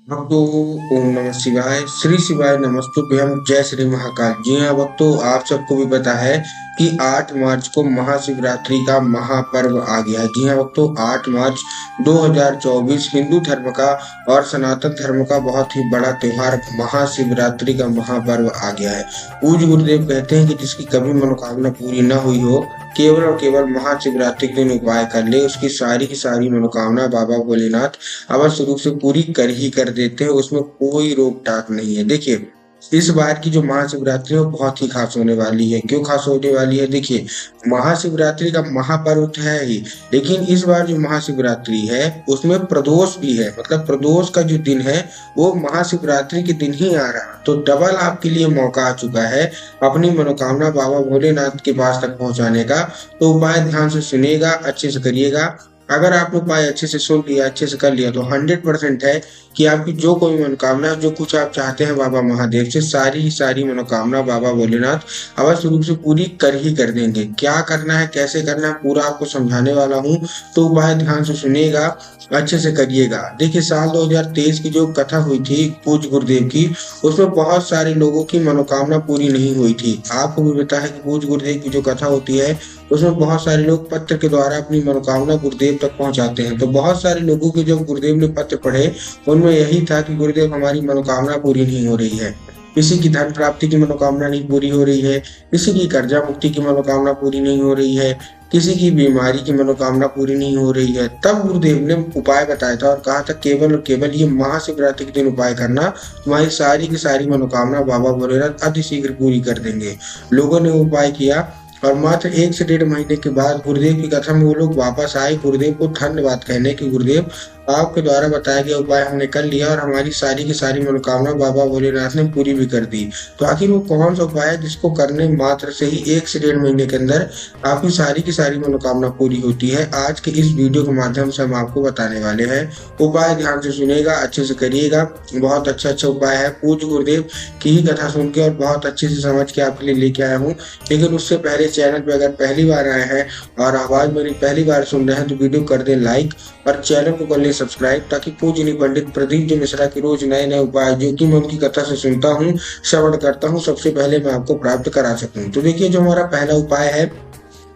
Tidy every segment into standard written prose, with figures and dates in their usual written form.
भक्तों, ओम नमः शिवाय, श्री शिवाय नमस्तुभ्यं, जय श्री महाकाल। जी हाँ भक्तों, आप सबको भी पता है कि 8 मार्च को महाशिवरात्रि का महापर्व आ गया है। जी हाँ भक्तों, 8 मार्च 2024 हिंदू धर्म का और सनातन धर्म का बहुत ही बड़ा त्योहार महाशिवरात्रि का महापर्व आ गया है। पूज्य गुरुदेव कहते हैं कि जिसकी कभी मनोकामना पूरी न हुई हो, केवल और केवल महाशिवरात्रि के दिन उपाय कर ले, उसकी सारी की सारी मनोकामना बाबा भोलेनाथ अवश्य रूप से पूरी कर ही कर देते हैं। उसमें कोई रोक टाक नहीं है। देखिए, इस बार की जो महाशिवरात्रि है वो बहुत ही खास होने वाली है। क्यों खास होने वाली है? देखिए, महाशिवरात्रि का महापर्व तो है ही, लेकिन इस बार जो महाशिवरात्रि है उसमें प्रदोष भी है। मतलब प्रदोष का जो दिन है वो महाशिवरात्रि के दिन ही आ रहा, तो डबल आपके लिए मौका आ चुका है अपनी मनोकामना बाबा भोलेनाथ के पास तक पहुंचाने का। तो उपाय ध्यान से सुनिएगा, अच्छे से करिएगा। अगर आपने उपाय अच्छे से सुन लिया, अच्छे से कर लिया, तो 100% है कि आपकी जो कोई मनोकामना, जो कुछ आप चाहते हैं बाबा महादेव से, सारी ही सारी मनोकामना बाबा भोलेनाथ अवश्य रूप से पूरी कर ही कर देंगे। क्या करना है, कैसे करना है, पूरा आपको समझाने वाला हूँ, तो उपाय ध्यान से सुनिएगा, अच्छे से करिएगा। देखिए, साल 2023 की जो कथा हुई थी पूज्य गुरुदेव की, उसमें बहुत सारे लोगों की मनोकामना पूरी नहीं हुई थी। आपको भी पता है कि पूज्य गुरुदेव की जो कथा होती है उसमें बहुत सारे लोग पत्र के द्वारा अपनी मनोकामना गुरुदेव तक पहुंचाते हैं। तो बहुत सारे लोगों के जब गुरुदेव ने पत्र पढ़े, उनमें यही था कि गुरुदेव हमारी मनोकामना पूरी नहीं हो रही है। किसी की धन प्राप्ति की मनोकामना नहीं पूरी हो रही है, किसी की कर्जा मुक्ति की मनोकामना पूरी नहीं हो रही है, किसी की बीमारी की मनोकामना पूरी नहीं हो रही है। तब गुरुदेव ने उपाय बताया था और कहा था केवल और केवल ये महाशिवरात्रि के दिन उपाय करना, तुम्हारी सारी की सारी मनोकामना बाबा भोलेनाथ अतिशीघ्र पूरी कर देंगे। लोगों ने उपाय किया और मात्र 1 से 1.5 महीने के बाद गुरुदेव की कथा में वो लोग वापस आए गुरुदेव को धन्यवाद कहने कि गुरुदेव, आपके द्वारा बताया गया उपाय हमने कर लिया और हमारी सारी की सारी मनोकामना बाबा भोलेनाथ ने पूरी भी कर दी। तो आखिर वो कौन सा उपाय है जिसको करने मात्र से ही 1 से 1.5 महीने के अंदर आपकी सारी की सारी मनोकामना पूरी होती है? आज के इस वीडियो के माध्यम से हम आपको बताने वाले हैं। उपाय ध्यान से सुनिएगा, अच्छे से करिएगा। बहुत अच्छा उपाय है, पूज्य गुरुदेव की ही कथा सुन के और बहुत अच्छे से समझ के आपके लिए लेके आया हूँ। लेकिन उससे पहले चैनल पे अगर पहली बार आए हैं और आवाज मेरी पहली बार सुन रहे हैं तो वीडियो कर दें लाइक और चैनल को कर लें सब्सक्राइब, ताकि पूज्य पंडित प्रदीप जी मिश्रा के रोज नए नए उपाय जो कि मैं उनकी कथा से सुनता हूँ, श्रवण करता हूँ, सबसे पहले मैं आपको प्राप्त करा सकूं। तो देखिए, जो हमारा पहला उपाय है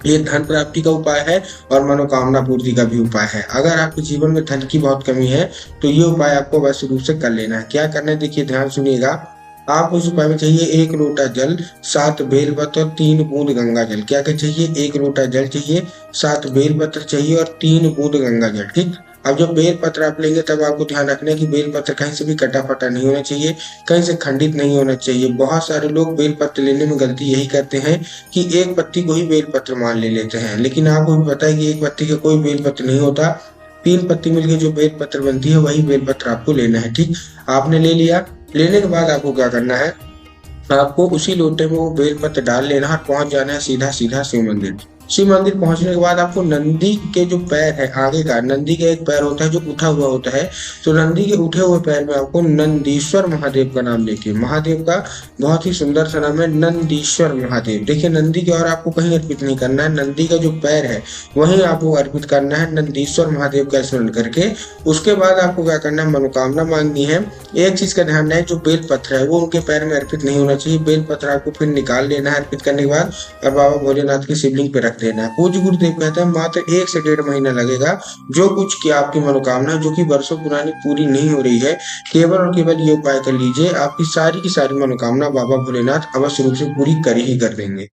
ये धन प्राप्ति का उपाय है और मनोकामना पूर्ति का भी उपाय है। अगर आपके जीवन में धन की बहुत कमी है तो ये उपाय आपको वैसे रूप से कर लेना है। क्या करना है देखिए, ध्यान सुनिएगा। आपको इस उपाय में चाहिए 1 लोटा जल, 7 बेलपत्र और 3 बूंद गंगा जल। क्या क्या चाहिए? 1 लोटा जल चाहिए, 7 बेलपत्र चाहिए और 3 बूंद गंगा जल। ठीक। अब जब बेलपत्र आप लेंगे तब आपको ध्यान रखना है कि बेलपत्र कहीं से भी कटा फटा नहीं होना चाहिए, कहीं से खंडित नहीं होना चाहिए। बहुत सारे लोग बेलपत्र लेने में गलती यही करते हैं कि एक पत्ती को ही बेलपत्र मान ले लेते हैं, लेकिन आपको भी पता है कि एक पत्ती का कोई बेलपत्र नहीं होता। 3 पत्ती मिलकर जो बेलपत्र बनती है वही बेलपत्र आपको लेना है। ठीक। आपने ले लिया। लेने के बाद आपको क्या करना है, आपको उसी लोटे में वो बेलपत्र डाल लेना है, पहुंच जाना है सीधा सीधा शिव मंदिर। शिव मंदिर पहुंचने के बाद आपको नंदी के जो पैर है आगे का, नंदी का एक पैर होता है जो उठा हुआ होता है, तो नंदी के उठे हुए पैर में आपको नंदीश्वर महादेव का नाम लेके, महादेव का बहुत ही सुंदर सा नाम है नंदीश्वर महादेव। देखिए, नंदी के और आपको कहीं अर्पित नहीं करना है, नंदी का जो पैर है वहीं आपको अर्पित करना है नंदीश्वर महादेव का स्मरण करके। उसके बाद आपको क्या करना है, मनोकामना मांगनी है। एक चीज का ध्यान है, जो बेल पत्र है वो उनके पैर में अर्पित नहीं होना चाहिए। बेल पत्र आपको फिर निकाल लेना है अर्पित करने के बाद और बाबा भोलेनाथ की शिवलिंग पे रख देना है। पूज्य गुरुदेव कहते हैं मात्र 1 से 1.5 महीना लगेगा। जो कुछ की आपकी मनोकामना जो कि वर्षों पुरानी पूरी नहीं हो रही है, केवल और केवल ये उपाय कर लीजिए, आपकी सारी की सारी मनोकामना बाबा भोलेनाथ अवश्य रूप से पूरी कर ही कर देंगे।